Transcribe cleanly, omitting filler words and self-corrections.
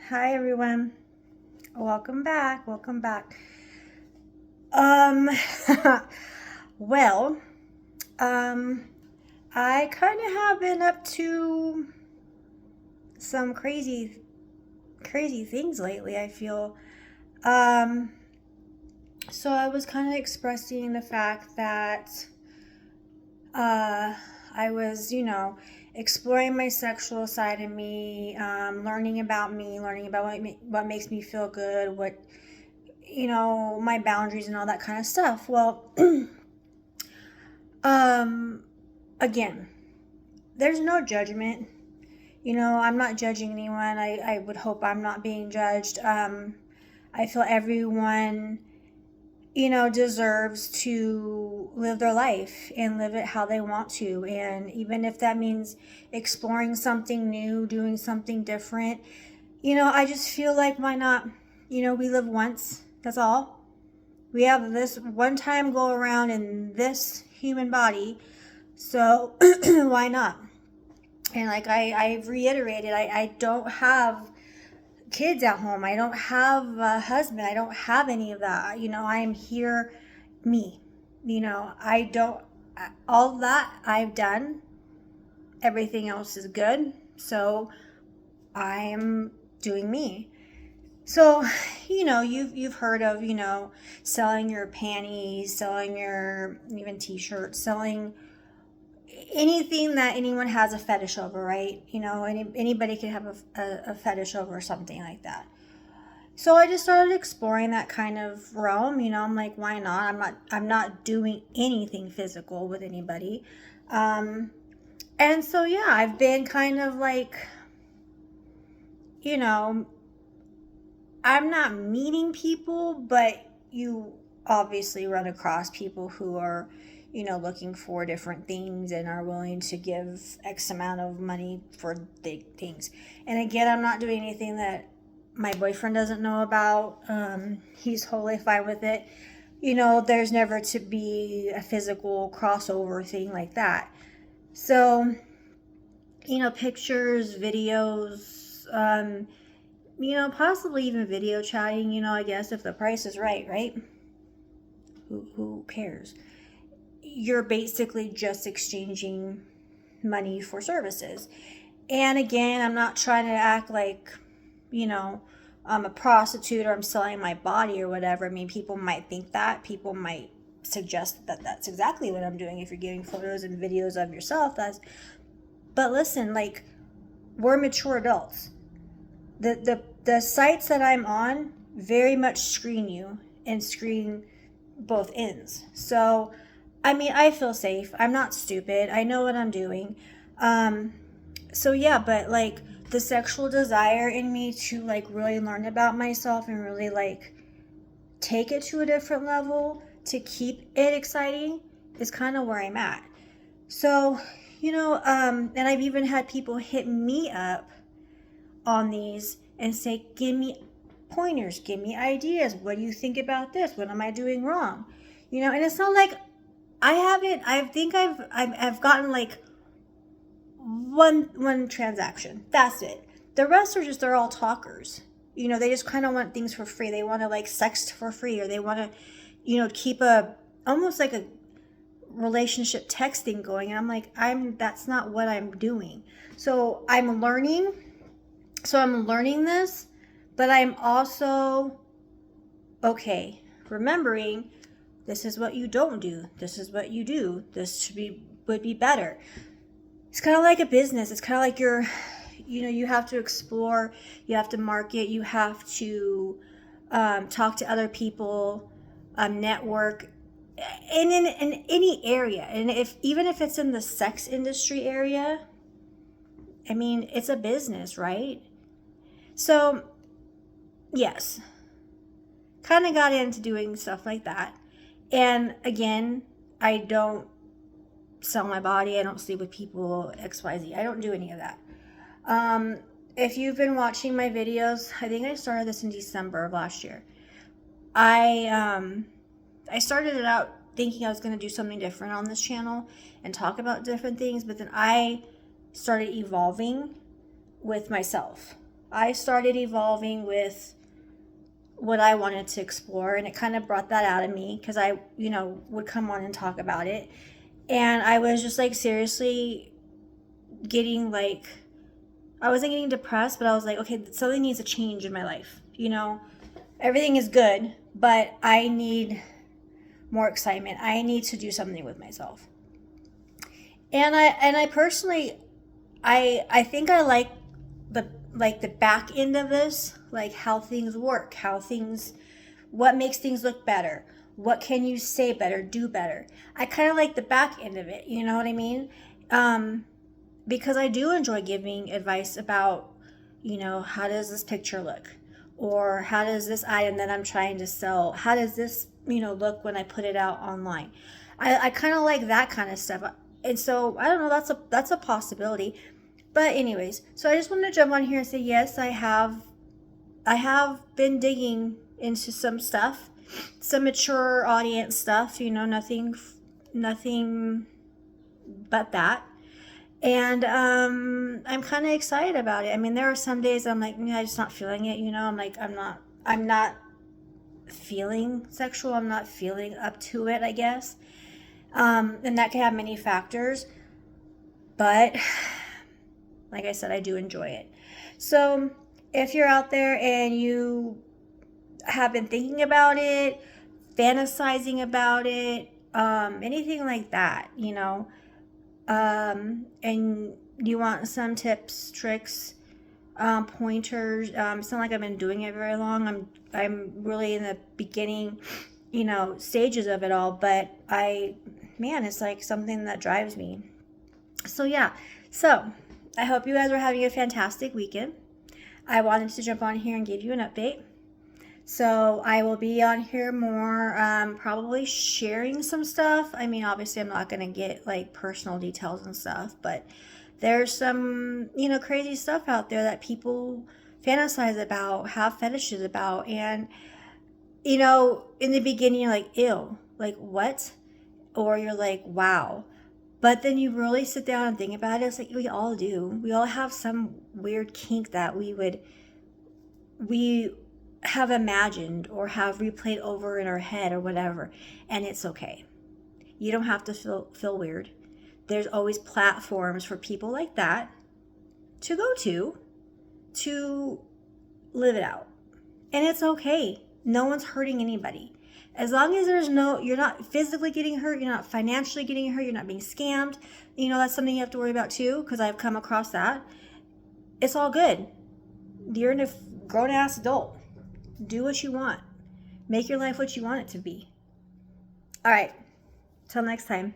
Hi everyone. Welcome back. Welcome back. Um well, um I kind of have been up to some crazy things lately, I feel. Um so I was kind of expressing the fact that uh I was, exploring my sexual side of me, me, learning about what makes me feel good, my boundaries and all that kind of stuff. Well, um, again, there's no judgment. I'm not judging anyone. I would hope I'm not being judged. I feel everyone, deserves to live their life and live it how they want to. And even if that means exploring something new, doing something different, I just feel like why not? We live once. That's all. We have this one time go around in this human body, so why not? And like I've reiterated, I don't have kids at home. I don't have a husband. I don't have any of that. I am here, me. I don't, all that I've done, everything else is good. So I am doing me. So, you've heard of, selling your panties, selling your even t-shirts, selling anything that anyone has a fetish over, right? Anybody could have a fetish over something like that. So I just started exploring that kind of realm. I'm like, why not? I'm not doing anything physical with anybody. And so yeah, I've been kind of like, you know, I'm not meeting people, but you obviously run across people who are, looking for different things and are willing to give X amount of money for big things. And again, I'm not doing anything that my boyfriend doesn't know about. He's totally fine with it. There's never to be a physical crossover thing like that. So, pictures, videos, possibly even video chatting, I guess if the price is right, right? Who cares? You're basically just exchanging money for services. And again, I'm not trying to act like, I'm a prostitute or I'm selling my body or whatever. I mean, people might think that. People might suggest that that's exactly what I'm doing if you're giving photos and videos of yourself. But listen, like, we're mature adults. The sites that I'm on very much screen you and screen both ends. So, I mean, I feel safe. I'm not stupid. I know what I'm doing. Um, so yeah, but like the sexual desire in me to like really learn about myself and really like take it to a different level to keep it exciting is kind of where I'm at. So, and I've even had people hit me up on these and say, give me pointers, give me ideas. What do you think about this? What am I doing wrong? And it's not like I haven't. I think I've gotten like one transaction. That's it. The rest are just they're all talkers. They just kind of want things for free. They want to like sext for free, or they want to, keep a almost like a relationship texting going. And I'm like, that's not what I'm doing. So I'm learning. So I'm learning this, but I'm also okay remembering this is what you don't do. This is what you do. This would be better. It's kind of like a business. It's kind of like you have to explore, you have to market, you have to talk to other people, network, and in any area. And even if it's in the sex industry area, I mean, it's a business, right? So, yes, kind of got into doing stuff like that. And again, I don't sell my body. I don't sleep with people, XYZ. I don't do any of that. Um, if you've been watching my videos, I think I started this in December of last year. I started it out thinking I was going to do something different on this channel and talk about different things, but then I started evolving with myself. I started evolving with what I wanted to explore, and it kind of brought that out of me because I, would come on and talk about it. And I was just like seriously getting like, I wasn't getting depressed, but I was like, okay, something needs to change in my life. Everything is good, but I need more excitement. I need to do something with myself. And I personally, I think I like the back end of this, like how things work, what makes things look better, what can you say better, do better. I kind of like the back end of it, you know what I mean? Because I do enjoy giving advice about, how does this picture look, or how does this item that I'm trying to sell, how does this, look when I put it out online. I kind of like that kind of stuff. And so I don't know, that's a possibility. But anyways, so I just wanted to jump on here and say yes, I have been digging into some stuff, some mature audience stuff, nothing but that. And I'm kind of excited about it. I mean, there are some days I'm like, I'm just not feeling it, I'm like, I'm not feeling sexual. I'm not feeling up to it, I guess. And that can have many factors. But like I said, I do enjoy it. So if you're out there and you have been thinking about it, fantasizing about it, anything like that, and you want some tips, tricks, pointers. It's not like I've been doing it very long. I'm really in the beginning, stages of it all. But it's like something that drives me. So yeah. So I hope you guys are having a fantastic weekend. I wanted to jump on here and give you an update. So I will be on here more, probably sharing some stuff. I mean, obviously I'm not going to get like personal details and stuff, but there's some, crazy stuff out there that people fantasize about, have fetishes about. And, in the beginning you're like, ew, like what? Or you're like, wow. But then you really sit down and think about it. It's like we all do. We all have some weird kink that we have imagined or have replayed over in our head or whatever, and it's okay. You don't have to feel weird. There's always platforms for people like that to go to live it out, and it's okay. No one's hurting anybody. As long as you're not physically getting hurt, you're not financially getting hurt, you're not being scammed. That's something you have to worry about too, because I've come across that. It's all good. You're a grown ass adult. Do what you want. Make your life what you want it to be. All right. Till next time.